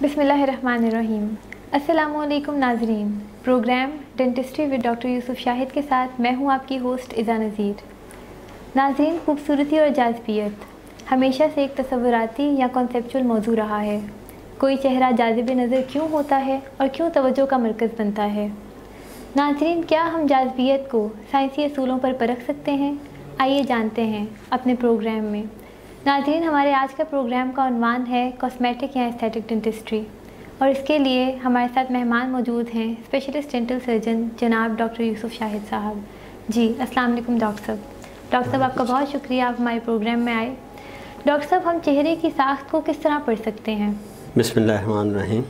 बिस्मिल्लाहिर्रहमानिर्रहीम। अस्सलामुअलैकुम नाज़रीन। Programme dentistry with doctor Yusuf Shahid के साथ मैं हूं आपकी होस्ट इज़ा नज़ीर। नाज़रीन, खूबसूरती और जाज़बियत हमेशा से एक तसव्वुराती या कॉन्सेप्चुअल मौजू रहा है। कोई चेहरा जाज़िब नज़र क्यों होता है और क्यों तवज्जो का मरकज़ बनता है? नाज़रीन, क्या हम जाज़बियत को साइंसी असूलों पर परख सकते हैं? आइए जानते हैं अपने प्रोग्राम में। नाज़रीन, हमारे आज का प्रोग्राम का उन्वान है कॉस्मेटिक या एस्थेटिक डेंटिस्ट्री, और इसके लिए हमारे साथ मेहमान मौजूद हैं स्पेशलिस्ट डेंटल सर्जन जनाब डॉक्टर यूसुफ शाहिद साहब। जी, अस्सलाम वालेकुम डॉक्टर साहब। डॉक्टर साहब, आपका बहुत शुक्रिया, आप हमारे प्रोग्राम में आए। डॉक्टर साहब, हम चेहरे की साख्त को किस तरह पढ़ सकते हैं? बिस्मिल्लाहिर्रहमानिर्रहीम।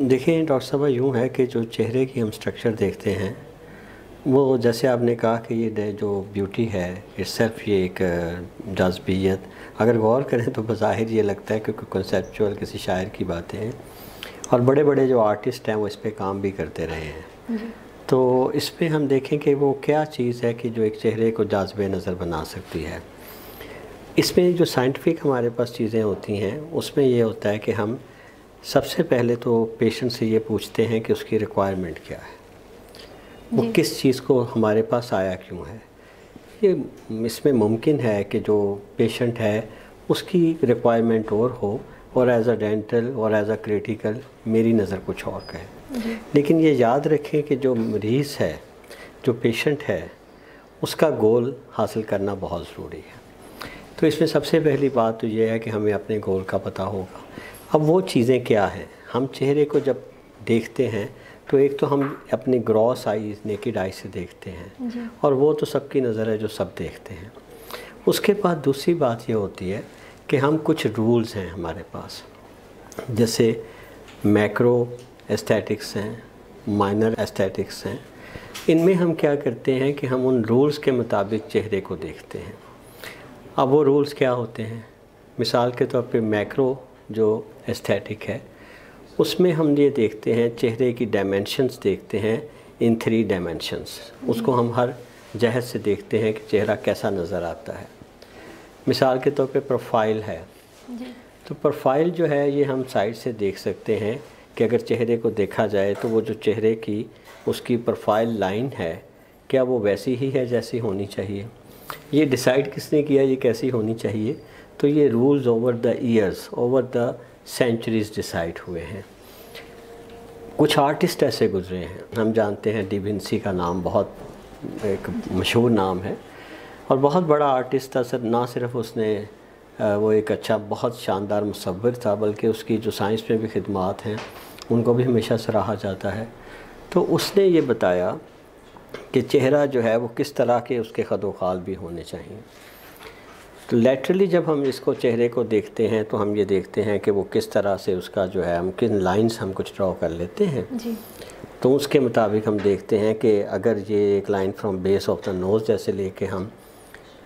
देखिए डॉक्टर साहब, यूँ है कि जो चेहरे की हम स्ट्रक्चर देखते हैं वो, जैसे आपने कहा कि ये जो ब्यूटी है सिर्फ ये एक जाज़बियत, अगर गौर करें तो बज़ाहिर ये लगता है क्योंकि कॉन्सेप्चुअल किसी शायर की बातें हैं और बड़े बड़े जो आर्टिस्ट हैं वो इस पर काम भी करते रहे हैं। तो इस पर हम देखें कि वो क्या चीज़ है कि जो एक चेहरे को जाज़बे नज़र बना सकती है। इसमें जो साइंटिफिक हमारे पास चीज़ें होती हैं उसमें ये होता है कि हम सबसे पहले तो पेशेंट से ये पूछते हैं कि उसकी रिक्वायरमेंट क्या है, वो किस चीज़ को हमारे पास आया क्यों है। ये इसमें मुमकिन है कि जो पेशेंट है उसकी रिक्वायरमेंट और एज अ डेंटल और एज अ क्रिटिकल मेरी नज़र कुछ और कहे। लेकिन ये याद रखें कि जो मरीज़ है, जो पेशेंट है, उसका गोल हासिल करना बहुत ज़रूरी है। तो इसमें सबसे पहली बात तो ये है कि हमें अपने गोल का पता होगा। अब वो चीज़ें क्या हैं, हम चेहरे को जब देखते हैं तो एक तो हम अपनी ग्रॉस आई, नेकेड आई से देखते हैं और वो तो सबकी नज़र है जो सब देखते हैं। उसके बाद दूसरी बात ये होती है कि हम कुछ रूल्स हैं हमारे पास, जैसे मैक्रो एस्थेटिक्स हैं, माइनर एस्थेटिक्स हैं। इनमें हम क्या करते हैं कि हम उन रूल्स के मुताबिक चेहरे को देखते हैं। अब वो रूल्स क्या होते हैं? मिसाल के तौर पे मैक्रो जो एस्थेटिक है उसमें हम ये देखते हैं, चेहरे की डायमेंशंस देखते हैं इन 3 डायमेंशंस। उसको हम हर जहत से देखते हैं कि चेहरा कैसा नज़र आता है। मिसाल के तौर पे प्रोफाइल है, तो प्रोफाइल जो है ये हम साइड से देख सकते हैं कि अगर चेहरे को देखा जाए तो वो जो चेहरे की उसकी प्रोफाइल लाइन है क्या वो वैसी ही है जैसी होनी चाहिए। ये डिसाइड किसने किया ये कैसी होनी चाहिए? तो ये rules over the years, over the centuries decide हुए हैं। कुछ आर्टिस्ट ऐसे गुजरे हैं, हम जानते हैं डी विंसी का नाम बहुत एक मशहूर नाम है और बहुत बड़ा आर्टिस्ट था सर। ना सिर्फ उसने वो एक अच्छा बहुत शानदार मुसव्विर था, बल्कि उसकी जो साइंस में भी खिदमात हैं उनको भी हमेशा सराहा जाता है। तो उसने ये बताया कि चेहरा जो है वो किस तरह के उसके खदोखाल भी होने चाहिए। तो लेटरली जब हम इसको चेहरे को देखते हैं तो हम ये देखते हैं कि वो किस तरह से उसका जो है, हम किन लाइंस हम कुछ ड्रॉ कर लेते हैं जी। तो उसके मुताबिक हम देखते हैं कि अगर ये एक line from base of the nose जैसे लेके हम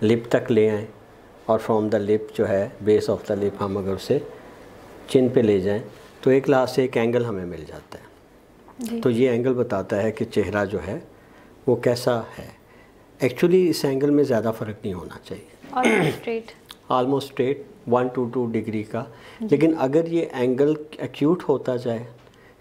लिप तक ले आएँ और फ्रॉम द लिप जो है बेस ऑफ द लिप हम अगर उसे चिन पे ले जाएं तो एक लिहाज से एक एंगल हमें मिल जाता है जी। तो ये एंगल बताता है कि चेहरा जो है वो कैसा है। एक्चुअली इस एंगल में ज़्यादा फ़र्क नहीं होना चाहिए, ऑलमोस्ट स्ट्रेट 1 to 2 डिग्री का। लेकिन अगर ये एंगल एक्यूट होता जाए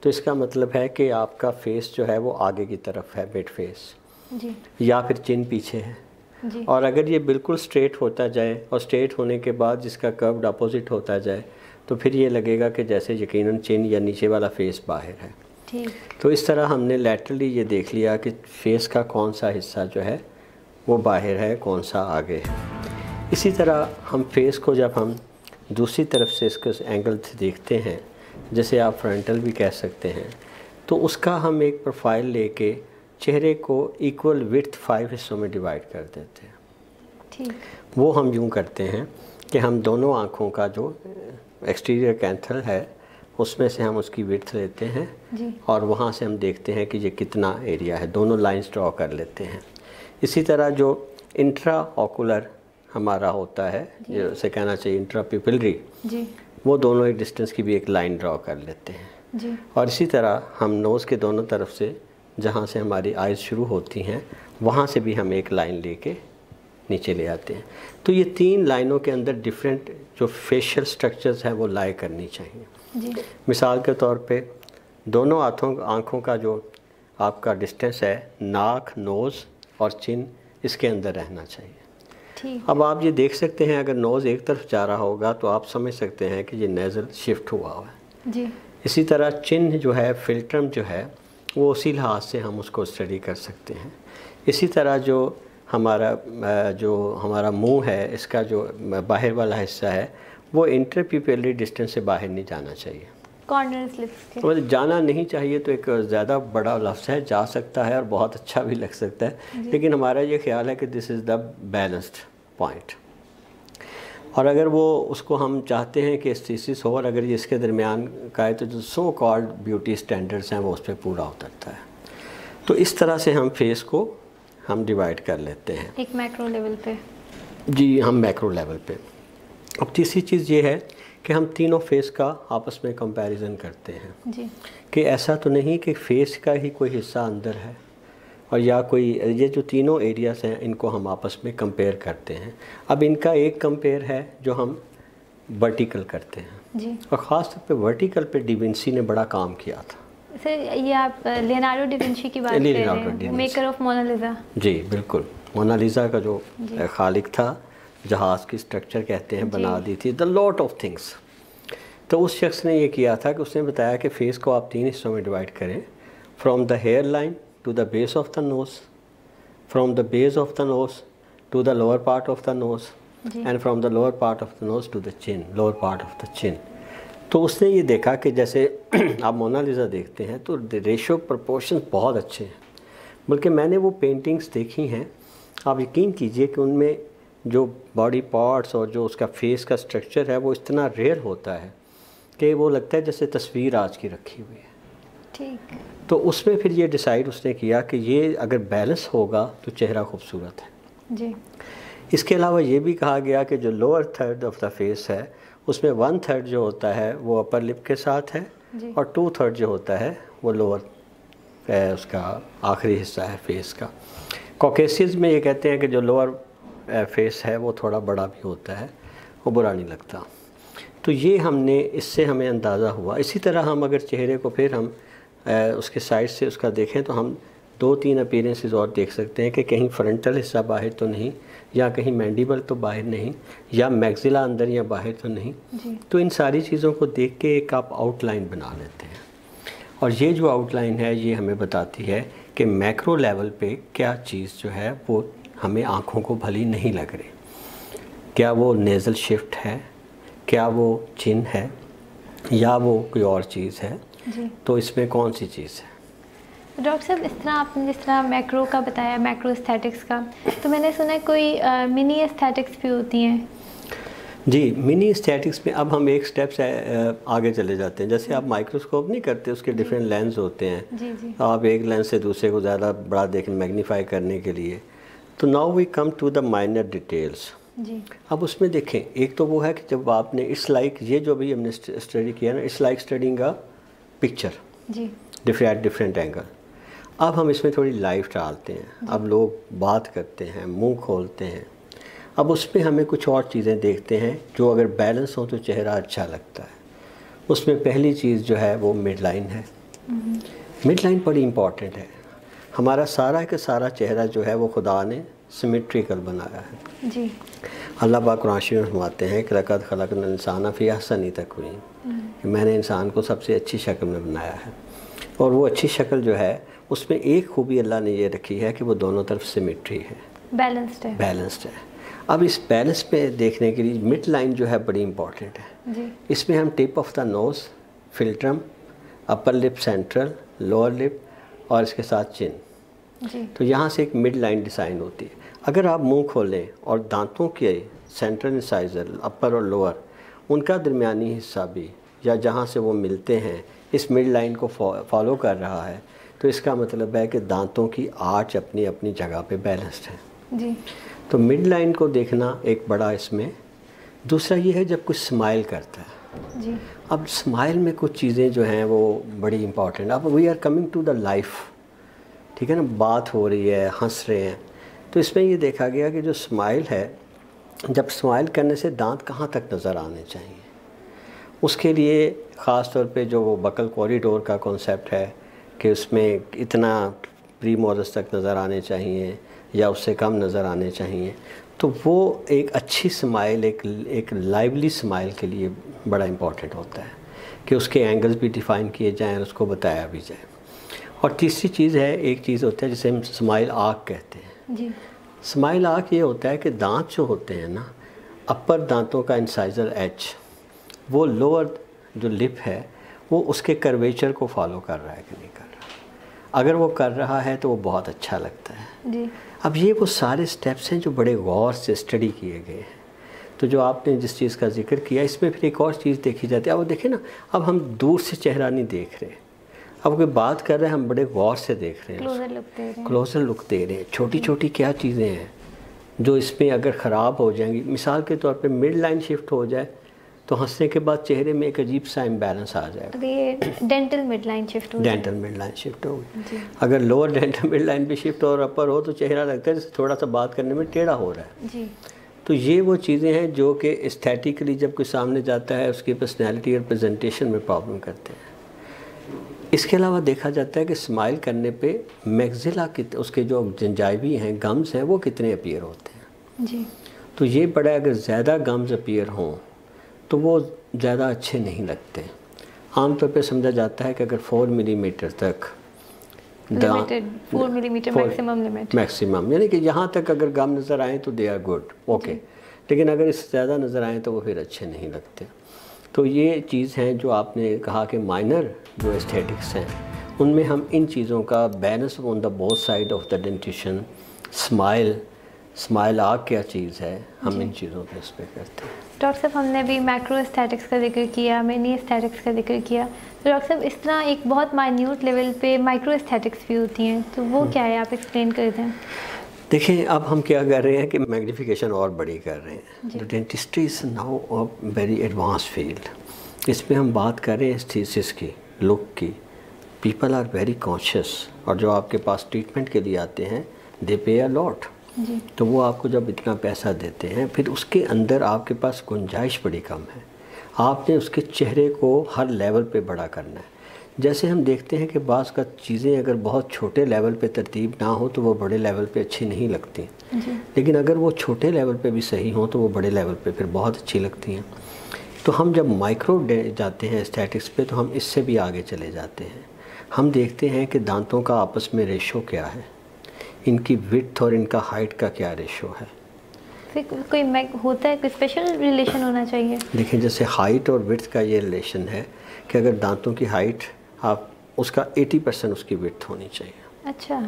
तो इसका मतलब है कि आपका फेस जो है वो आगे की तरफ है, बेड फेस जी। या फिर चिन पीछे है जी। और अगर ये बिल्कुल स्ट्रेट होता जाए और स्ट्रेट होने के बाद जिसका कर्व्ड अपोजिट होता जाए तो फिर ये लगेगा कि जैसे यकीनन चिन या नीचे वाला फेस बाहर है ठीक। तो इस तरह हमने लैटरली ये देख लिया कि फेस का कौन सा हिस्सा जो है वो बाहर है, कौन सा आगे है। इसी तरह हम फेस को जब हम दूसरी तरफ से इसके एंगल से देखते हैं, जैसे आप फ्रंटल भी कह सकते हैं, तो उसका हम एक प्रोफाइल लेके चेहरे को इक्वल विड्थ 5 हिस्सों में डिवाइड कर देते हैं ठीक। वो हम यूँ करते हैं कि हम दोनों आँखों का जो एक्सटीरियर कैंथल है उसमें से हम उसकी विड्थ लेते हैं जी। और वहाँ से हम देखते हैं कि ये कितना एरिया है, दोनों लाइंस ड्रॉ कर लेते हैं। इसी तरह जो इंट्रा ऑकुलर हमारा होता है, जैसे कहना चाहिए इंट्रा पिपिलरी, वो दोनों एक डिस्टेंस की भी एक लाइन ड्रॉ कर लेते हैं जी। और इसी तरह हम नोज़ के दोनों तरफ से जहाँ से हमारी आइज़ शुरू होती हैं वहाँ से भी हम एक लाइन लेके नीचे ले आते हैं। तो ये 3 लाइनों के अंदर डिफरेंट जो फेशियल स्ट्रक्चर्स हैं वो लाई करनी चाहिए जी। मिसाल के तौर पे दोनों आँखों का जो आपका डिस्टेंस है, नाक, नोज़ और चिन इसके अंदर रहना चाहिए। ठीक। अब आप ये देख सकते हैं अगर नोज़ एक तरफ जा रहा होगा तो आप समझ सकते हैं कि ये नेज़ल शिफ्ट हुआ है जी। इसी तरह चिन जो है, फिल्ट्रम जो है, वो उसी लिहाज से हम उसको स्टडी कर सकते हैं। इसी तरह जो हमारा मुंह है, इसका जो बाहर वाला हिस्सा है वो इंटरपिपलरी डिस्टेंस से बाहर नहीं जाना चाहिए। कॉर्नर्स लिप्स के मतलब जाना नहीं चाहिए तो एक ज़्यादा बड़ा लफ्ज़ है, जा सकता है और बहुत अच्छा भी लग सकता है, लेकिन हमारा ये ख्याल है कि this is the balanced point. और अगर वो उसको हम चाहते हैं कि एस्थेसिस हो और अगर ये इसके दरमियान का है तो जो सो कॉल्ड ब्यूटी स्टैंडर्ड्स हैं वो उस पर पूरा उतरता है। तो इस तरह से हम फेस को हम डिवाइड कर लेते हैं एक मैक्रो लेवल पे। जी, हम मैक्रो लेवल पे। अब तीसरी चीज़ ये है कि हम तीनों फेस का आपस में कंपैरिजन करते हैं जी। कि ऐसा तो नहीं कि फेस का ही कोई हिस्सा अंदर है और या कोई, ये जो तीनों एरियाज़ हैं इनको हम आपस में कंपेयर करते हैं। अब इनका एक कंपेयर है जो हम वर्टिकल करते हैं जी। और ख़ास तौर पे वर्टिकल पे डी विंची ने बड़ा काम किया था। सर ये आप लियोनार्डो डी विंची की बात कर रहे हैं, मेकर ऑफ मोनालिसा। जी बिल्कुल, मोनालिसा का जो खालिक था, जहाज़ की स्ट्रक्चर कहते हैं, बना दी थी, द लॉट ऑफ थिंग्स। तो उस शख्स ने ये किया था कि उसने बताया कि फेस को आप 3 हिस्सों में डिवाइड करें, from the hair line to the base of the nose, from the base of the nose to the lower part of the nose and from the lower part of the nose to the chin, lower part of the chin. तो उसने ये देखा कि जैसे आप Mona Lisa देखते हैं तो रेशो प्रोपोर्शन बहुत अच्छे हैं, बल्कि मैंने वो पेंटिंग्स देखी हैं, आप यकीन कीजिए कि उनमें जो बॉडी पार्ट्स और जो उसका फेस का स्ट्रक्चर है वो इतना रेयर होता है कि वो लगता है जैसे तस्वीर आज की रखी हुई है। ठीक। तो उसमें फिर ये डिसाइड उसने किया कि ये अगर बैलेंस होगा तो चेहरा खूबसूरत है जी। इसके अलावा ये भी कहा गया कि जो lower third of the face है उसमें 1/3 जो होता है वो अपर लिप के साथ है और 2/3 जो होता है वो लोअर उसका आखिरी हिस्सा है फेस का। कॉकेशियंस में ये कहते हैं कि जो लोअर फेस है वो थोड़ा बड़ा भी होता है, वो बुरा नहीं लगता। तो ये इससे हमें अंदाज़ा हुआ। इसी तरह हम अगर चेहरे को फिर हम उसके साइड से उसका देखें तो हम 2-3 अपीयरेंसेस और देख सकते हैं कि कहीं फ्रंटल हिस्सा बाहर तो नहीं, या कहीं मैंडिबल तो बाहर नहीं, या मैक्सिला अंदर या बाहर तो नहीं जी। तो इन सारी चीज़ों को देख के एक आप आउटलाइन बना लेते हैं और ये जो आउटलाइन है ये हमें बताती है कि मैक्रो लेवल पे क्या चीज़ जो है वो हमें आँखों को भली नहीं लग रही। क्या वो नेज़ल शिफ्ट है, क्या वो चिन है, या वो कोई और चीज़ है जी। तो इसमें कौन सी चीज़ है। डॉक्टर साहब, इस तरह आपने जिस तरह मैक्रो का बताया, मैक्रो एस्थेटिक्स का, तो मैंने सुना है कोई मिनी एस्थेटिक्स भी होती हैं। जी, मिनी एस्थेटिक्स में अब हम एक स्टेप से आगे चले जाते हैं। जैसे आप माइक्रोस्कोप नहीं करते, उसके डिफरेंट लेंस होते हैं। जी जी। आप एक लेंस से दूसरे को ज़्यादा बड़ा देखें, मैग्नीफाई करने के लिए। तो now we come to the minor details. जी। अब उसमें देखें, एक तो वो है कि जब आपने इट्स लाइक ये जो भी हमने स्टडी किया ना, it's like studying a picture जी। Different angle. अब हम इसमें थोड़ी लाइफ डालते हैं, अब लोग बात करते हैं, मुंह खोलते हैं, अब उसमें हमें कुछ और चीज़ें देखते हैं जो अगर बैलेंस हो तो चेहरा अच्छा लगता है। उसमें पहली चीज़ जो है वो मिड लाइन है। मिड लाइन बड़ी इम्पॉर्टेंट है। हमारा सारा का सारा चेहरा जो है वो खुदा ने सिमेट्रिकल बनाया है। जी। अल्लाह पाक कुरान शरीफ में फरमाते हैं कि लक़द खलक़नल इंसान फ़ी अहसनी तक़वीम, कि मैंने इंसान को सबसे अच्छी शक्ल में बनाया है। और वो अच्छी शक्ल जो है उसमें एक खूबी अल्लाह ने ये रखी है कि वो दोनों तरफ सिमेट्री है, बैलेंस्ड है। अब इस बैलेंस पे देखने के लिए मिड लाइन जो है बड़ी इंपॉर्टेंट है। जी। इसमें हम tip of the nose, philtrum, upper lip central, lower lip और इसके साथ चिन, जी। तो यहाँ से एक मिड लाइन डिज़ाइन होती है। अगर आप मुंह खोलें और दांतों के सेंट्रल इंसाइजर, अपर और लोअर, उनका दरमियानी हिस्सा भी या जहाँ से वो मिलते हैं इस मिड लाइन को फॉलो कर रहा है, तो इसका मतलब है कि दांतों की आर्च अपनी अपनी जगह पे बैलेंस्ड है। जी। तो मिड लाइन को देखना एक बड़ा इसमें। दूसरा ये है जब कुछ स्माइल करता है। जी। अब स्माइल में कुछ चीज़ें जो हैं वो बड़ी इंपॉर्टेंट। अब we are coming to the life, ठीक है ना, बात हो रही है, हंस रहे हैं, तो इसमें ये देखा गया कि जो स्माइल है, जब स्माइल करने से दांत कहाँ तक नज़र आने चाहिए, उसके लिए ख़ास तौर पे जो वो बकल कॉरिडोर का कॉन्सेप्ट है कि उसमें इतना प्री मोलस तक नज़र आने चाहिए या उससे कम नज़र आने चाहिए, तो वो एक अच्छी स्माइल, एक लाइवली स्माइल के लिए बड़ा इम्पॉर्टेंट होता है कि उसके एंगल्स भी डिफ़ाइन किए जाएँ और उसको बताया भी जाए। और तीसरी चीज़ है, एक चीज़ होता है जिसे हम स्माइल आर्क कहते हैं जी। स्माइल आर्क ये होता है कि दांत जो होते हैं ना, अपर दांतों का इंसाइजर एज, वो लोअर जो लिप है वो उसके कर्वेचर को फॉलो कर रहा है कि नहीं कर रहा। अगर वो कर रहा है तो वो बहुत अच्छा लगता है जी। अब ये वो सारे स्टेप्स हैं जो बड़े गौर से स्टडी किए गए हैं। तो जो आपने जिस चीज़ का जिक्र किया, इसमें फिर एक और चीज़ देखी जाती है। अब देखें ना, अब हम दूर से चेहरा नहीं देख रहे, अब कोई बात कर रहे हैं हम बड़े गौर से देख रहे हैं, क्लोजर लुक दे रहे हैं। छोटी छोटी क्या चीज़ें हैं जो इसमें अगर ख़राब हो जाएंगी, मिसाल के तौर पे मिड लाइन शिफ्ट हो जाए तो हंसने के बाद चेहरे में एक अजीब सा इम्बैलेंस आ जाएगा। तो ये डेंटल मिड लाइन शिफ्ट हो डेंटल मिड लाइन शिफ्ट होगी। अगर लोअर डेंटल मिड लाइन भी शिफ्ट और अपर हो तो चेहरा लगता है जैसे थोड़ा सा बात करने में टेढ़ा हो रहा है जी। तो ये वो चीज़ें हैं जो कि एस्थेटिकली जब कोई सामने जाता है उसकी पर्सनैलिटी और प्रेजेंटेशन में प्रॉब्लम करते हैं। इसके अलावा देखा जाता है कि स्माइल करने पे मैक्सिला उसके जो जंजाइवी हैं, गम्स हैं, वो कितने अपीयर होते हैं जी। तो ये बड़ा, अगर ज़्यादा गम्स अपीयर हों तो वो ज़्यादा अच्छे नहीं लगते। आमतौर पे समझा जाता है कि अगर 4 मिलीमीटर तक 4 मिलीमीटर मैक्सिमम लिमिट, मैक्सिमम यानी कि यहाँ तक अगर गम नज़र आए तो दे आर गुड, ओके। लेकिन अगर इससे ज़्यादा नज़र आए तो वो फिर अच्छे नहीं लगते। तो ये चीज़ है जो आपने कहा कि माइनर जो एस्थेटिक्स हैं उनमें हम इन चीज़ों का balance on the both side of the dentition, smile arc क्या चीज़ है, हम इन चीज़ों पे इस पे करते हैं। डॉक्टर साहब हमने अभी मैक्रो एस्थेटिक्स का जिक्र किया, मिनी एस्थेटिक्स का जिक्र किया, तो डॉक्टर साहब इस तरह एक बहुत माइन्यूट लेवल पे माइक्रो एस्थेटिक्स भी होती हैं, तो वो क्या है, आप एक्सप्लेन कर दें। देखिए अब हम क्या कर रहे हैं कि मैग्नीफिकेशन और बड़ी कर रहे हैं। The dentistry is now a very advance field. इसमें हम बात कर रहे हैं एस्थेसिस की, लुक की। पीपल आर वेरी कॉन्शियस, और जो आपके पास ट्रीटमेंट के लिए आते हैं दे पे अ लॉट। तो वो आपको जब इतना पैसा देते हैं फिर उसके अंदर आपके पास गुंजाइश बड़ी कम है। आपने उसके चेहरे को हर लेवल पे बड़ा करना है। जैसे हम देखते हैं कि बाज़ का चीज़ें अगर बहुत छोटे लेवल पे तरतीब ना हो तो वो बड़े लेवल पे अच्छी नहीं लगती, लेकिन अगर वो छोटे लेवल पे भी सही हो तो वो बड़े लेवल पे फिर बहुत अच्छी लगती हैं। तो हम जब माइक्रो जाते हैं एस्थेटिक्स पे तो हम इससे भी आगे चले जाते हैं। हम देखते हैं कि दांतों का आपस में रेशो क्या है, इनकी विड्थ और इनका हाइट का क्या रेशो है। फिर कोई होता है, कोई स्पेशल रिलेशन होना चाहिए? देखिए जैसे हाइट और विड्थ का ये रिलेशन है कि अगर दांतों की हाइट आप उसका 80% उसकी विड्थ होनी चाहिए, अच्छा,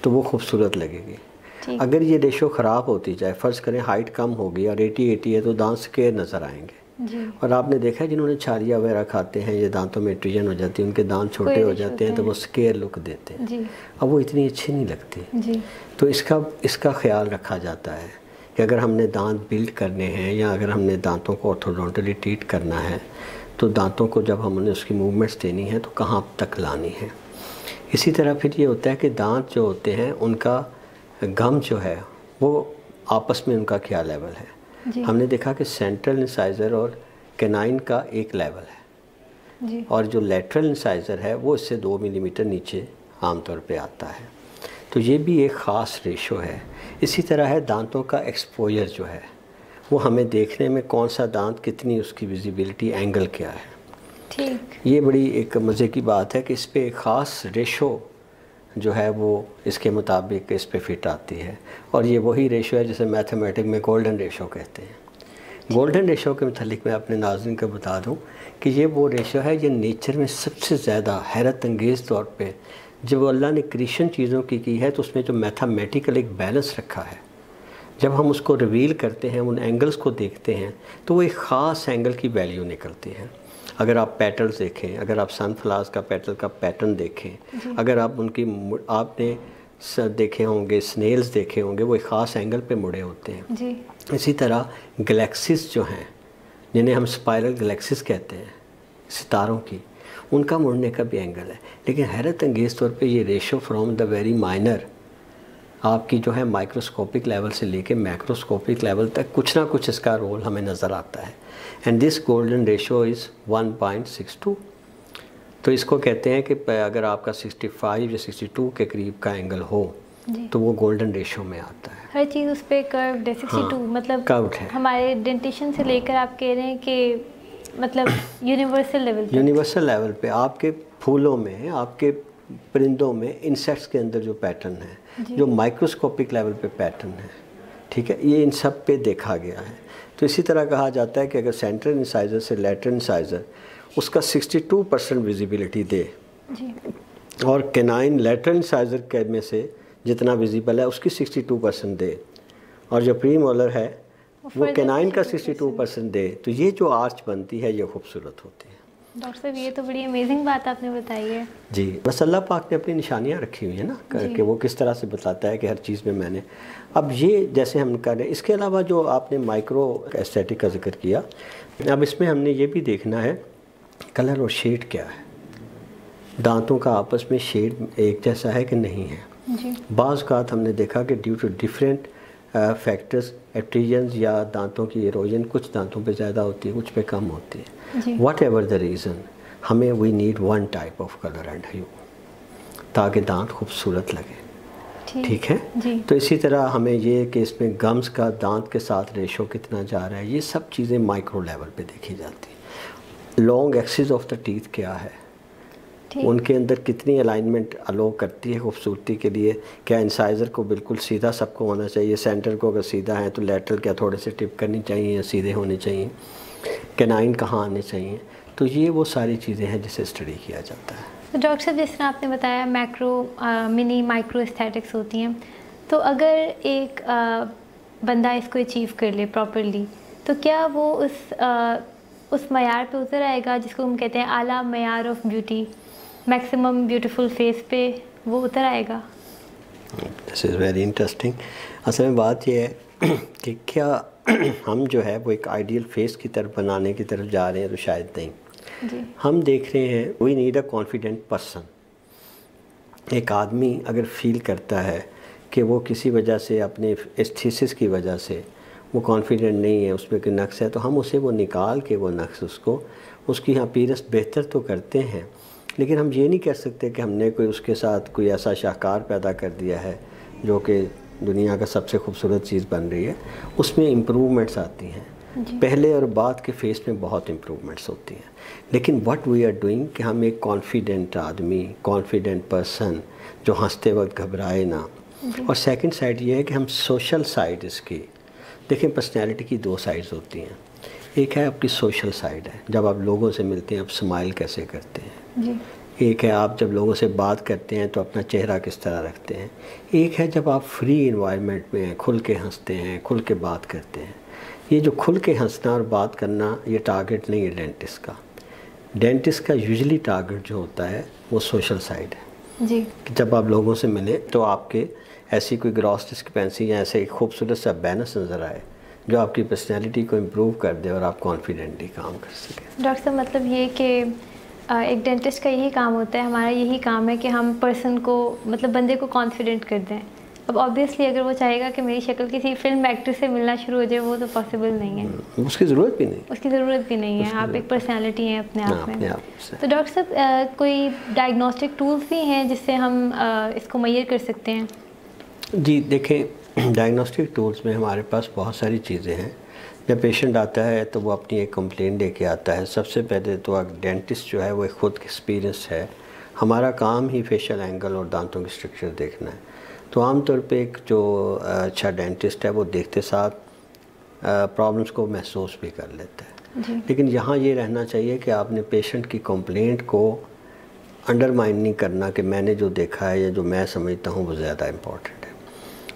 तो वो खूबसूरत लगेगी। अगर ये रेशो ख़राब होती जाए, फ़र्ज़ करें हाइट कम होगी और 80 है तो दांत स्क्वायर नज़र आएंगे। और आपने देखा है जिन्होंने छालिया वगैरह खाते हैं, ये दांतों में ट्रीजन हो जाती है, उनके दांत छोटे हो जाते हैं तो वो स्क्वायर लुक देते हैं, अब वो इतनी अच्छी नहीं लगती। तो इसका ख्याल रखा जाता है कि अगर हमने दांत बिल्ड करने हैं या अगर हमने दांतों को ऑर्थोडोंटली ट्रीट करना है तो दांतों को जब हमने उसकी मूवमेंट्स देनी है तो कहाँ तक लानी है। इसी तरह फिर ये होता है कि दांत जो होते हैं उनका गम जो है वो आपस में उनका क्या लेवल है। हमने देखा कि सेंट्रल इंसाइज़र और कैनाइन का एक लेवल है और जो लेटरल इंसाइज़र है वो इससे 2 मिलीमीटर नीचे आमतौर पे आता है। तो ये भी एक ख़ास रेशो है। इसी तरह है दांतों का एक्सपोजर जो है वो हमें देखने में कौन सा दांत कितनी उसकी विजिबिलिटी एंगल क्या है। ठीक, ये बड़ी एक मज़े की बात है कि इस पर एक ख़ास रेशो जो है वो इसके मुताबिक इस पे फिट आती है और ये वही रेशो है जिसे मैथमेटिक में गोल्डन रेशो कहते हैं। गोल्डन रेशो के मुतालिक मैं अपने नाज़रीन को बता दूं कि ये वो रेशो है ये नेचर में सबसे ज़्यादा हैरत अंगेज़ तौर पे जब अल्लाह ने क्रिएशन चीज़ों की है तो उसमें जो मैथमेटिकल एक बैलेंस रखा है, जब हम उसको रिवील करते हैं, उन एंगल्स को देखते हैं तो वो एक ख़ास एंगल की वैल्यू निकलती है। अगर आप पेटल्स देखें, अगर आप सनफ्लावर्स का पेटल का पैटर्न देखें, अगर आप आपने देखे होंगे स्नेल्स देखे होंगे, वो एक ख़ास एंगल पे मुड़े होते हैं जी। इसी तरह गैलेक्सीज जो हैं जिन्हें हम स्पाइरल गैलेक्सीज कहते हैं सितारों की, उनका मुड़ने का भी एंगल है। लेकिन हैरत अंगेज़ तौर पे ये ratio from the very minor आपकी जो है माइक्रोस्कोपिक लेवल से लेके मैक्रोस्कोपिक लेवल तक कुछ ना कुछ इसका रोल हमें नज़र आता है। And this golden ratio is 1.62। तो इसको कहते हैं कि अगर आपका 65 या 62 के करीब का एंगल हो तो वो गोल्डन रेशो में आता है। हर चीज़ उस पर कर्व्ड है 62। मतलब कर्व्ड है। हमारे डेंटिशन से लेकर आप कह रहे हैं कि मतलब यूनिवर्सल लेवल पे आपके फूलों में, आपके परिंदों में, इंसेक्ट्स के अंदर जो पैटर्न है, जो माइक्रोस्कोपिक लेवल पे पैटर्न है, ठीक है, ये इन सब पे देखा गया है। तो इसी तरह कहा जाता है कि अगर सेंट्रल इंसाइजर से लैटरल इंसाइजर उसका 62% विजिबिलिटी दे जी, और कैनाइन लैटरल इंसाइजर के में से जितना विजिबल है उसकी 62% दे, और जो प्रीमोलर है वो कैनाइन का 62% दे, तो ये जो आर्च बनती है ये खूबसूरत होती है। डॉक्टर साहब ये तो बड़ी अमेजिंग बात आपने बताई है। जी, बस अल्लाह पाक ने अपनी निशानियाँ रखी हुई है ना, कि वो किस तरह से बताता है कि हर चीज़ में मैंने, अब ये जैसे हम कर रहे हैं। इसके अलावा जो आपने माइक्रो एस्थेटिक का जिक्र किया, अब इसमें हमने ये भी देखना है कलर और शेड क्या है, दांतों का आपस में शेड एक जैसा है कि नहीं है। बाज़ औक़ात हमने देखा कि ड्यू टू डिफरेंट फैक्टर्स, एट्रीजन्स या दांतों की इरोजन, कुछ दांतों पे ज़्यादा होती है, कुछ पे कम होती है। वट एवर द रीज़न, हमें we need one type of colour and hue ताकि दांत खूबसूरत लगे। ठीक है जी। तो इसी तरह हमें ये कि इसमें गम्स का दांत के साथ रेशो कितना जा रहा है, ये सब चीज़ें माइक्रो लेवल पे देखी जाती हैं। Long axis of the teeth क्या है, उनके अंदर कितनी अलाइनमेंट अलो करती है खूबसूरती के लिए, क्या इंसाइज़र को बिल्कुल सीधा सबको होना चाहिए, सेंटर को अगर सीधा है तो लेटरल क्या थोड़े से टिप करनी चाहिए या सीधे होने चाहिए, कैनाइन कहाँ आने चाहिए, तो ये वो सारी चीज़ें हैं जिसे स्टडी किया जाता है। तो डॉक्टर साहब जिस तरह आपने बताया मैक्रो मिनी माइक्रो एस्थेटिक्स होती हैं, तो अगर एक बंदा इसको अचीव कर ले प्रॉपरली तो क्या वो उस मयार पे उतर आएगा जिसको हम कहते हैं आला मयार of beauty, maximum beautiful face पे वो उतर आएगा? This is very interesting. असल में बात यह है कि क्या हम जो है वो एक आइडियल फेस की तरफ बनाने की तरफ जा रहे हैं, तो शायद नहीं जी। हम देख रहे हैं we need a confident person. एक आदमी अगर फील करता है कि वो किसी वजह से अपने एस्थेसिस की वजह से वो कॉन्फिडेंट नहीं है, उसमें कोई नक्स है, तो हम उसे वो निकाल के वो नक्स उसकी अपीयरेंस बेहतर तो करते हैं, लेकिन हम ये नहीं कह सकते कि हमने कोई उसके साथ कोई ऐसा शाहकार पैदा कर दिया है जो कि दुनिया का सबसे खूबसूरत चीज़ बन रही है। उसमें इम्प्रूवमेंट्स आती हैं, पहले और बाद के फेस में बहुत इम्प्रूवमेंट्स होती हैं, लेकिन व्हाट वी आर डूइंग कि हम एक कॉन्फिडेंट आदमी, कॉन्फिडेंट पर्सन जो हंसते वक्त घबराए ना। और सेकंड साइड ये है कि हम सोशल साइड इसकी देखें। पर्सनैलिटी की दो साइड्स होती हैं, एक है आपकी सोशल साइड है, जब आप लोगों से मिलते हैं आप स्माइल कैसे करते हैं जी। एक है आप जब लोगों से बात करते हैं तो अपना चेहरा किस तरह रखते हैं। एक है जब आप फ्री इन्वायरमेंट में हैं, खुल के हंसते हैं, खुल के बात करते हैं। ये जो खुल के हंसना और बात करना ये टारगेट नहीं है डेंटिस्ट का। डेंटिस्ट का यूजुअली टारगेट जो होता है वो सोशल साइड है जी। कि जब आप लोगों से मिले तो आपके ऐसी कोई ग्रॉस डिस्क्रिपेंसी या ऐसे एक खूबसूरत सा बैलेंस नज़र आए जो आपकी पर्सनैलिटी को इम्प्रूव कर दे और आप कॉन्फिडेंटली काम कर सकें। डॉक्टर साहब मतलब ये कि एक डेंटिस्ट का यही काम होता है, हमारा यही काम है कि हम पर्सन को मतलब बंदे को कॉन्फिडेंट कर दें। अब ऑब्वियसली अगर वो चाहेगा कि मेरी शक्ल किसी फिल्म एक्टर से मिलना शुरू हो जाए वो तो पॉसिबल नहीं है, उसकी ज़रूरत भी नहीं, उसकी ज़रूरत भी नहीं है। आप एक पर्सनालिटी हैं अपने आप में। तो डॉक्टर साहब कोई डायग्नोस्टिक टूल्स भी हैं जिससे हम इसको मेजर कर सकते हैं? जी देखें, डायग्नोस्टिक टूल्स में हमारे पास बहुत सारी चीज़ें हैं। जब पेशेंट आता है तो वो अपनी एक कंप्लेंट लेके आता है। सबसे पहले तो एक डेंटिस्ट जो है वो एक खुद एक्सपीरियंस है, हमारा काम ही फेशियल एंगल और दांतों की स्ट्रक्चर देखना है। तो आमतौर पे एक जो अच्छा डेंटिस्ट है वो देखते साथ प्रॉब्लम्स को महसूस भी कर लेता है। लेकिन यहाँ ये रहना चाहिए कि आपने पेशेंट की कंप्लेंट को अंडरमाइन नहीं करना कि मैंने जो देखा है या जो मैं समझता हूँ वो ज़्यादा इम्पॉर्टेंट है।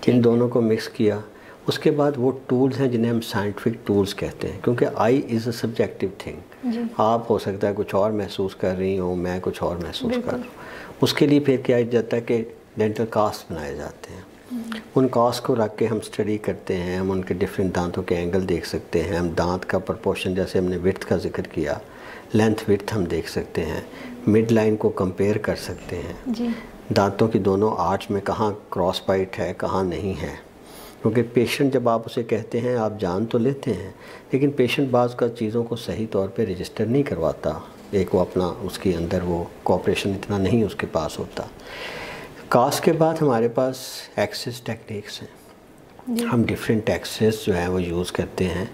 इन दोनों को मिक्स किया, उसके बाद वो टूल्स हैं जिन्हें हम साइंटिफिक टूल्स कहते हैं, क्योंकि I is a subjective thing. आप हो सकता है कुछ और महसूस कर रही हो, मैं कुछ और महसूस कर रहा हूँ। उसके लिए फिर क्या जाता है कि डेंटल कास्ट बनाए जाते हैं। उन कास्ट को रख के हम स्टडी करते हैं, हम उनके डिफरेंट दांतों के एंगल देख सकते हैं, हम दांत का प्रपोर्शन, जैसे हमने विड्थ का जिक्र किया, लेंथ विड्थ हम देख सकते हैं, मिड लाइन को कंपेयर कर सकते हैं। दांतों की दोनों आर्च में कहाँ क्रॉस बाइट है, कहाँ नहीं है। क्योंकि पेशेंट जब आप उसे कहते हैं आप जान तो लेते हैं, लेकिन पेशेंट बाज़ का चीज़ों को सही तौर पे रजिस्टर नहीं करवाता। एक वो अपना उसके अंदर वो कोऑपरेशन इतना नहीं उसके पास होता। कास्ट के बाद हमारे पास एक्सेस टेक्निक्स हैं। हम डिफरेंट एक्सेस जो है वो यूज़ करते हैं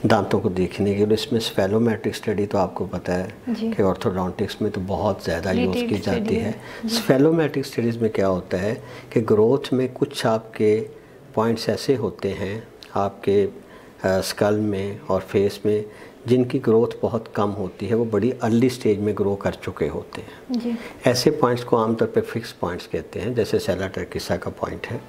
दांतों को देखने के लिए। इसमें स्फेलोमेट्रिक स्टडी तो आपको पता है कि ऑर्थोडोंटिक्स में तो बहुत ज़्यादा यूज़ की जाती है। स्फेलोमेट्रिक स्टडीज़ में क्या होता है कि ग्रोथ में कुछ आपके पॉइंट्स ऐसे होते हैं आपके स्कल में और फेस में जिनकी ग्रोथ बहुत कम होती है, वो बड़ी अर्ली स्टेज में ग्रो कर चुके होते हैं जी। ऐसे पॉइंट्स को आमतौर पे फिक्स पॉइंट्स कहते हैं, जैसे सेला टर्किसा का पॉइंट है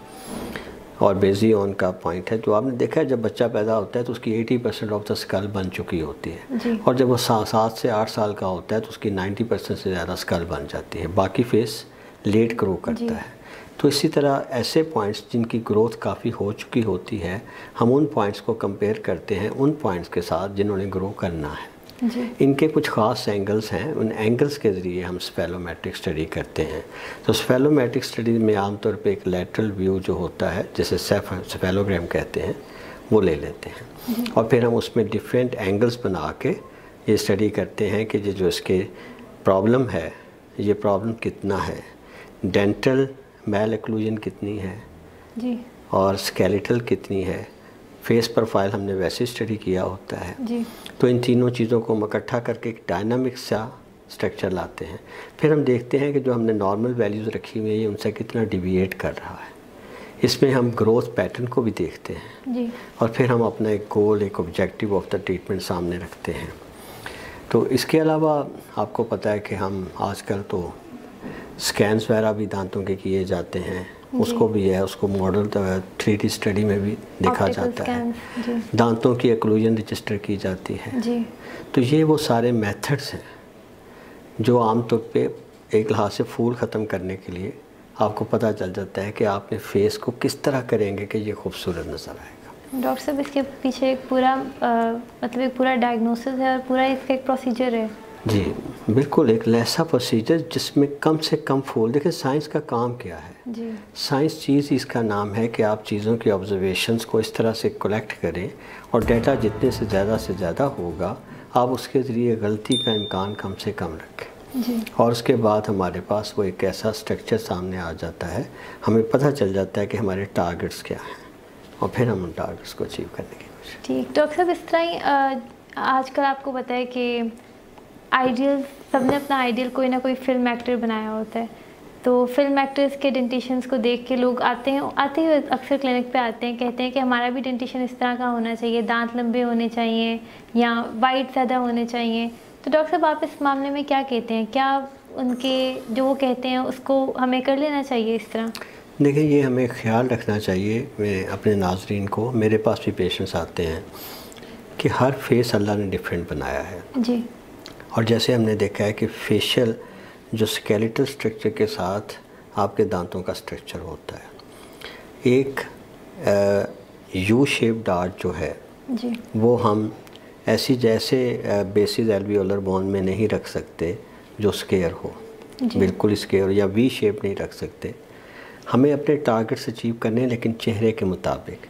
और बेजियोन का पॉइंट है। जो आपने देखा है जब बच्चा पैदा होता है तो उसकी 80% ऑफ द स्कल बन चुकी होती है जी। और जब वो 7 से 8 साल का होता है तो उसकी 90% से ज़्यादा स्कल बन जाती है, बाकी फेस लेट ग्रो करता है। तो इसी तरह ऐसे पॉइंट्स जिनकी ग्रोथ काफ़ी हो चुकी होती है, हम उन पॉइंट्स को कंपेयर करते हैं उन पॉइंट्स के साथ जिन्होंने ग्रो करना है जी। इनके कुछ ख़ास एंगल्स हैं, उन एंगल्स के ज़रिए हम स्फेलोमेट्रिक स्टडी करते हैं। तो स्फेलोमेट्रिक स्टडी में आमतौर पे एक लैटरल व्यू जो होता है, जिसे स्फेलोग्राम कहते हैं, वो ले लेते हैं और फिर हम उसमें डिफरेंट एंगल्स बना के ये स्टडी करते हैं कि जो इसके प्रॉब्लम है, ये प्रॉब्लम कितना है, डेंटल मैल एक्लूजन कितनी है जी। और स्केलेटल कितनी है, फेस प्रोफाइल हमने वैसे स्टडी किया होता है जी। तो इन तीनों चीज़ों को हम इकट्ठा करके एक डायनामिक सा स्ट्रक्चर लाते हैं। फिर हम देखते हैं कि जो हमने नॉर्मल वैल्यूज़ रखी हुई है ये उनसे कितना डिविएट कर रहा है। इसमें हम ग्रोथ पैटर्न को भी देखते हैं जी। और फिर हम अपना एक गोल, एक ऑब्जेक्टिव ऑफ द ट्रीटमेंट सामने रखते हैं। तो इसके अलावा आपको पता है कि हम आजकल तो स्कैन्स वगैरह भी दांतों के किए जाते हैं, उसको भी है, उसको मॉडल 3D स्टडी में भी देखा जाता है। दांतों की एक्लूजन रजिस्टर की जाती है जी। तो ये वो सारे मेथड्स हैं जो आमतौर पे एक लिहाज से फूल ख़त्म करने के लिए आपको पता चल जाता है कि आपने फेस को किस तरह करेंगे कि ये खूबसूरत नज़र आएगा। डॉक्टर साहब इसके पीछे एक पूरा मतलब एक पूरा डायग्नोसिस है और पूरा इसका एक प्रोसीजर है जी, बिल्कुल एक ऐसा प्रोसीजर जिसमें कम से कम फूल। देखिए साइंस का काम क्या है जी। साइंस चीज़ इसका नाम है कि आप चीज़ों की ऑब्जर्वेशंस को इस तरह से कलेक्ट करें और डाटा जितने से ज़्यादा होगा आप उसके ज़रिए गलती का इम्कान कम से कम रखें जी। और उसके बाद हमारे पास वो एक ऐसा स्ट्रक्चर सामने आ जाता है, हमें पता चल जाता है कि हमारे टारगेट्स क्या हैं और फिर हम उन टारगेट्स को अचीव करने की कोशिश। ठीक डॉक्टर साहब, इस तरह ही आजकल आपको पता है कि आइडियल, सबने अपना आइडियल कोई ना कोई फिल्म एक्टर बनाया होता है। तो फिल्म एक्टर्स के डेंटिशियंस को देख के लोग आते हुए अक्सर क्लिनिक पे आते हैं, कहते हैं कि हमारा भी डेंटिशियन इस तरह का होना चाहिए, दांत लंबे होने चाहिए या वाइट ज़्यादा होने चाहिए। तो डॉक्टर साहब आप इस मामले में क्या कहते हैं? क्या उनके जो वो कहते हैं उसको हमें कर लेना चाहिए इस तरह? देखिए ये हमें ख्याल रखना चाहिए, मैं अपने नाजरीन को, मेरे पास भी पेशेंट्स आते हैं कि हर फेस अल्लाह ने डिफरेंट बनाया है जी। और जैसे हमने देखा है कि फेशियल जो स्केलेटल स्ट्रक्चर के साथ आपके दांतों का स्ट्रक्चर होता है, एक यू शेप डार्ट जो है जी। वो हम ऐसी जैसे बेसिस एल्वियोलर बोन में नहीं रख सकते जो स्क्वायर हो, बिल्कुल स्क्वायर, या वी शेप नहीं रख सकते। हमें अपने टारगेट्स अचीव करने हैं, लेकिन चेहरे के मुताबिक।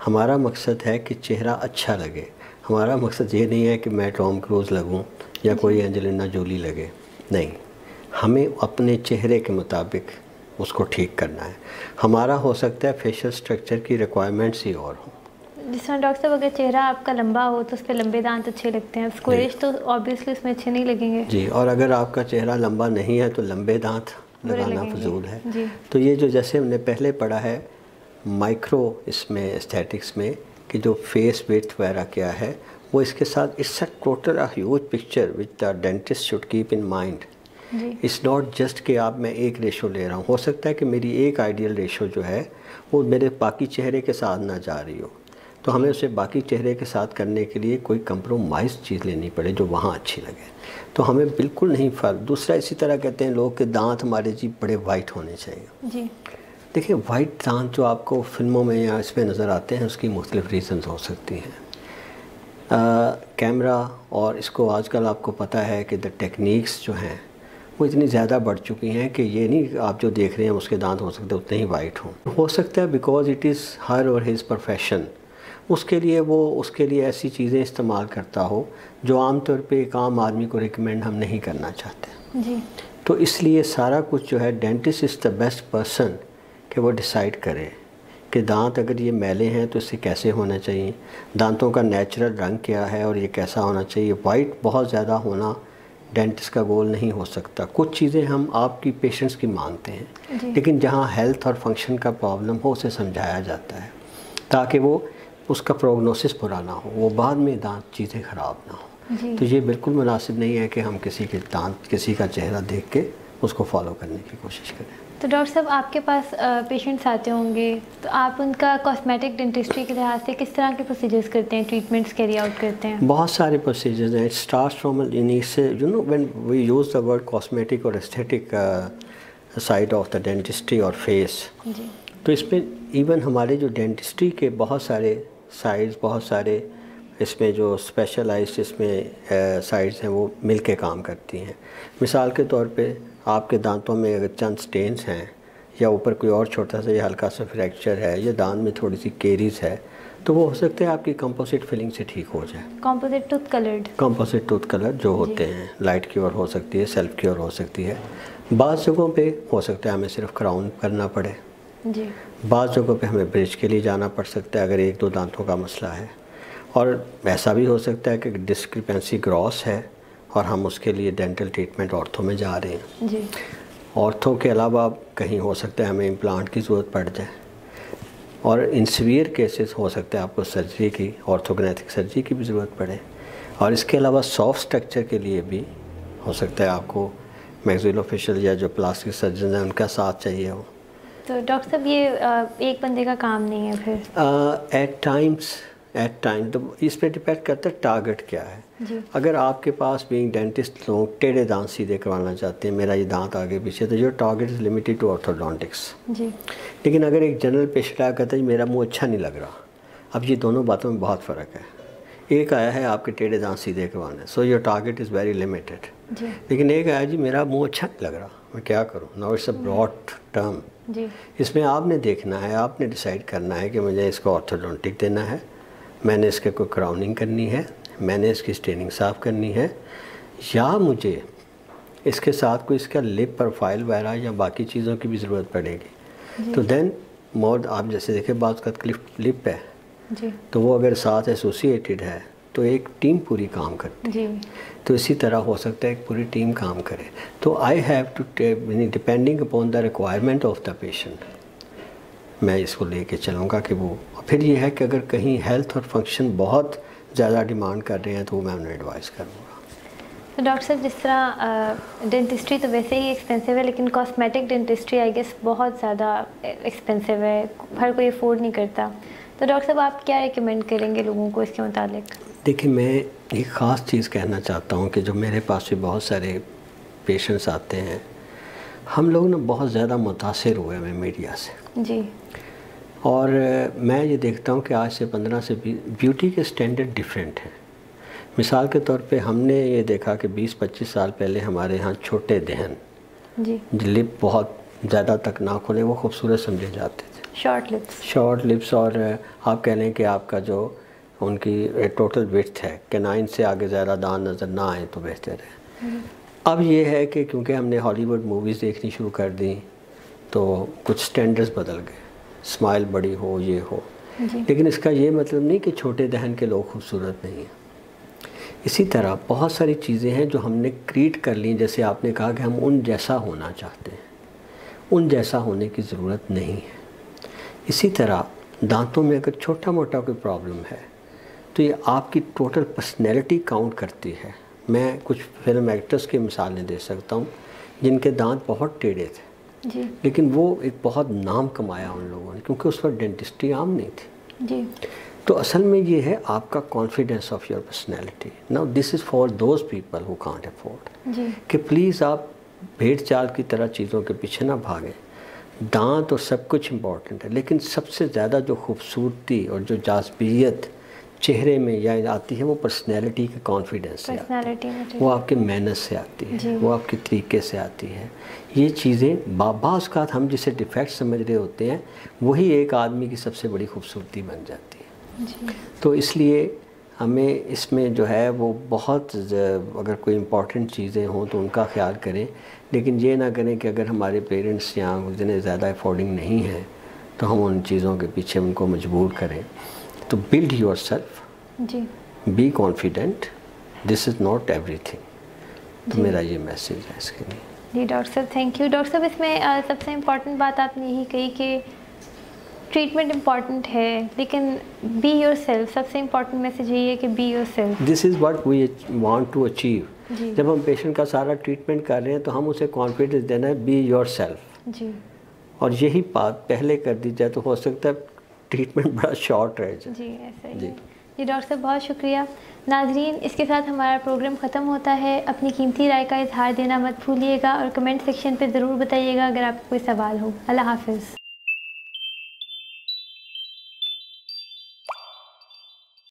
हमारा मकसद है कि चेहरा अच्छा लगे, हमारा मकसद ये नहीं है कि मैं टॉम क्रूज लगूं या कोई एंजेलिना जोली लगे, नहीं, हमें अपने चेहरे के मुताबिक उसको ठीक करना है। हमारा हो सकता है फेशियल स्ट्रक्चर की रिक्वायरमेंट्स ही और हो। जिस तरह डॉक्टर साहब, अगर चेहरा आपका लंबा हो तो उस पर लंबे दांत अच्छे लगते हैं, स्क्वेयरिश तो ऑब्वियसली उसमें अच्छे नहीं लगेंगे जी। और अगर आपका चेहरा लंबा नहीं है तो लंबे दांत लगाना फजूल है जी। तो ये जो जैसे हमने पहले पढ़ा है माइक्रो इसमें एस्थेटिक्स में कि जो फेस विड्थ वगैरह क्या है, वो इसके साथ it's a total a huge picture which the dentist should keep in mind. It's not just कि आप मैं एक रेशो ले रहा हूँ, हो सकता है कि मेरी एक आइडियल रेशो जो है वो मेरे बाकी चेहरे के साथ ना जा रही हो, तो हमें उसे बाकी चेहरे के साथ करने के लिए कोई कंप्रोमाइज़ चीज़ लेनी पड़े जो वहाँ अच्छी लगे। तो हमें बिल्कुल नहीं फ़र्क। दूसरा, इसी तरह कहते हैं लोग कि दांत हमारे जी बड़े वाइट होने चाहिए जी। देखिए वाइट दांत जो आपको फिल्मों में या इस पर नज़र आते हैं उसकी मुख्तलिफ रीज़न्स हो सकती हैं। कैमरा और इसको आजकल आपको पता है कि द टेक्निक्स जो हैं वो इतनी ज़्यादा बढ़ चुकी हैं कि ये नहीं आप जो देख रहे हैं उसके दांत हो सकते उतने ही वाइट हों। हो सकता है बिकॉज इट इज़ हर और हिज प्रोफेशन, उसके लिए ऐसी चीज़ें इस्तेमाल करता हो जो आमतौर पे एक आम आदमी को रिकमेंड हम नहीं करना चाहते जी। तो इसलिए सारा कुछ जो है dentist is the best person कि वो डिसाइड करे कि दांत अगर ये मैले हैं तो इससे कैसे होना चाहिए, दांतों का नेचुरल रंग क्या है और ये कैसा होना चाहिए। वाइट बहुत ज़्यादा होना डेंटिस्ट का गोल नहीं हो सकता। कुछ चीज़ें हम आपकी पेशेंट्स की मानते हैं, लेकिन जहाँ हेल्थ और फंक्शन का प्रॉब्लम हो उसे समझाया जाता है ताकि वो उसका प्रोग्नोसिस बुरा ना हो, वो बाद में दांत चीज़ें ख़राब ना हो। तो ये बिल्कुल मुनासिब नहीं है कि हम किसी के दांत किसी का चेहरा देख के उसको फॉलो करने की कोशिश करें। तो डॉक्टर साहब आपके पास पेशेंट्स आते होंगे, तो आप उनका कॉस्मेटिक डेंटिस्ट्री के लिहाज से किस तरह के प्रोसीजर्स करते हैं, ट्रीटमेंट्स कैरी आउट करते हैं? बहुत सारे प्रोसीजर्स हैं। It starts from you know when we use the word cosmetic और aesthetic side of the dentistry और फेस, तो इसमें इवन हमारे जो डेंटिस्ट्री के बहुत सारे साइड्स, बहुत सारे इसमें जो स्पेशलाइज्ड इसमें साइड्स हैं वो मिल के काम करती हैं। मिसाल के तौर पे आपके दांतों में अगर चंद स्टेन्स हैं या ऊपर कोई और छोटा सा या हल्का सा फ्रैक्चर है या दांत में थोड़ी सी केरीज है, तो वो हो सकता है आपकी कंपोजिट फिलिंग से ठीक हो जाए। कंपोजिट टूथ कलर जो होते हैं, लाइट क्योर हो सकती है, सेल्फ क्योर हो सकती है। बाज़ जगहों पे हो सकता है हमें सिर्फ क्राउन करना पड़े जी। बाज़ जगहों पे हमें ब्रिज के लिए जाना पड़ सकता है अगर एक दो दांतों का मसला है, और ऐसा भी हो सकता है कि डिस्क्रिपेंसी ग्रॉस है और हम उसके लिए डेंटल ट्रीटमेंट ऑर्थो में जा रहे हैं जी। ऑर्थो के अलावा कहीं हो सकता है हमें इम्प्लांट की ज़रूरत पड़ जाए, और इन सीवियर केसेस हो सकता है आपको सर्जरी की, ऑर्थोग्नेथिक सर्जरी की भी ज़रूरत पड़े। और इसके अलावा सॉफ्ट स्ट्रक्चर के लिए भी हो सकता है आपको मैक्सिलोफेशियल या जो प्लास्टिक सर्जन है उनका साथ चाहिए हो। तो डॉक्टर साहब ये एक बंदे का काम नहीं है फिर? एट टाइम तो इस पर डिपेंड करता है टारगेट क्या है जी। अगर आपके पास बीइंग डेंटिस्ट लोग टेढ़े दांत सीधे करवाना चाहते हैं, मेरा ये दांत आगे पीछे, तो your target is limited to orthodontics जी। लेकिन अगर एक जनरल पेशेंट आया कहता है मेरा मुंह अच्छा नहीं लग रहा, अब ये दोनों बातों में बहुत फ़र्क है। एक आया है आपके टेढ़े दांत सीधे करवाने, so your target is very limited, लेकिन एक आया जी मेरा मुँह अच्छा नहीं लग रहा, मैं क्या करूँ। Now it's a broad term जी। इसमें आपने देखना है, आपने डिसाइड करना है कि मुझे इसको ऑर्थोडोंटिक देना है, मैंने इसके कोई क्राउनिंग करनी है, मैंने इसकी स्टेनिंग साफ़ करनी है, या मुझे इसके साथ कोई इसका लिप प्रोफाइल वगैरह या बाकी चीज़ों की भी ज़रूरत पड़ेगी। तो देन मोर आप जैसे देखें बात का लिप है जी। तो वो अगर साथ एसोसिएटेड है तो एक टीम पूरी काम करती है, तो इसी तरह हो सकता है एक पूरी टीम काम करे। तो I have to depending upon the requirement of the patient, मैं इसको लेके चलूँगा कि वो। फिर ये है कि अगर कहीं हेल्थ और फंक्शन बहुत ज़्यादा डिमांड कर रहे हैं तो मैं उन्हें एडवाइस करूँगा। तो डॉक्टर साहब जिस तरह डेंटिस्ट्री तो वैसे ही एक्सपेंसिव है, लेकिन कॉस्मेटिक डेंटिस्ट्री आई गेस बहुत ज़्यादा एक्सपेंसिव है, हर कोई अफोर्ड नहीं करता, तो डॉक्टर साहब आप क्या रिकमेंड करेंगे लोगों को इसके मुतालिक? देखिए, मैं एक ख़ास चीज़ कहना चाहता हूँ कि जो मेरे पास भी बहुत सारे पेशेंट्स आते हैं, हम लोग ना बहुत ज़्यादा मुतासिर हुए हैं मीडिया से जी। और मैं ये देखता हूँ कि आज से 15 से 20 ब्यूटी के स्टैंडर्ड डिफरेंट हैं। मिसाल के तौर पे हमने ये देखा कि 20-25 साल पहले हमारे यहाँ छोटे दहन जी, लिप बहुत ज़्यादा तक ना खोले वो खूबसूरत समझे जाते थे, शॉर्ट लिप्स और आप कह लें कि आपका जो उनकी टोटल विड्थ है कैनाइन से आगे ज़्यादा दांत नज़र ना आए तो बेहतर है। अब ये है कि क्योंकि हमने हॉलीवुड मूवीज़ देखनी शुरू कर दी तो कुछ स्टैंडर्ड्स बदल गए, स्माइल बड़ी हो, ये हो, लेकिन इसका ये मतलब नहीं कि छोटे दहन के लोग खूबसूरत नहीं हैं। इसी तरह बहुत सारी चीज़ें हैं जो हमने क्रिएट कर ली, जैसे आपने कहा कि हम उन जैसा होना चाहते हैं, उन जैसा होने की ज़रूरत नहीं है। इसी तरह दांतों में अगर छोटा मोटा कोई प्रॉब्लम है तो ये आपकी टोटल पर्सनैलिटी काउंट करती है। मैं कुछ फिल्म एक्टर्स की मिसालें दे सकता हूँ जिनके दांत बहुत टेढ़े थे जी, लेकिन वो एक बहुत नाम कमाया उन लोगों ने क्योंकि उस वक्त डेंटिस्ट्री आम नहीं थी जी। तो असल में ये है आपका confidence of your personality. Now this is for those people who can't afford कि प्लीज़ आप भेड़ चाल की तरह चीज़ों के पीछे ना भागें। दांत और सब कुछ इम्पॉर्टेंट है, लेकिन सबसे ज़्यादा जो खूबसूरती और जो जाज़बियत चेहरे में या आती है वो पर्सनैलिटी के कॉन्फिडेंस से आती है, वो आपके मैनर्स से आती है, वो आपके तरीके से आती है। ये चीज़ें बाज़ का हम जिसे डिफेक्ट समझ रहे होते हैं वही एक आदमी की सबसे बड़ी खूबसूरती बन जाती है। तो इसलिए हमें इसमें जो है वो बहुत अगर कोई इम्पॉर्टेंट चीज़ें हों तो उनका ख्याल करें, लेकिन ये ना करें कि अगर हमारे पेरेंट्स या जिन्हें ज़्यादा अफोर्डिंग नहीं है तो हम उन चीज़ों के पीछे उनको मजबूर करें। तो build your self, be confident, this is not everything. तो मेरा ये मैसेज है इसके लिए। जी डॉक्टर साहब, थैंक यू। डॉक्टर साहब, इसमें सबसे इम्पॉर्टेंट बात आपने यही कही कि ट्रीटमेंट इम्पॉर्टेंट है, लेकिन बी योर सेल्फ, सबसे इम्पॉर्टेंट मैसेज यही है कि be yourself. This is what we want to achieve. जब हम पेशेंट का सारा ट्रीटमेंट कर रहे हैं तो हम उसे कॉन्फिडेंस देना है, बी योर सेल्फ। जी, और यही बात पहले कर दी जाए तो हो सकता है ट्रीटमेंट बड़ा शॉर्ट रह जाए। जी, ऐसा ही है। जी डॉक्टर साहब, बहुत शुक्रिया। नाजरीन, इसके साथ हमारा प्रोग्राम ख़त्म होता है। अपनी कीमती राय का इजहार देना मत भूलिएगा और कमेंट सेक्शन पे ज़रूर बताइएगा अगर आपको कोई सवाल हो। अल्लाह हाफ़िज़।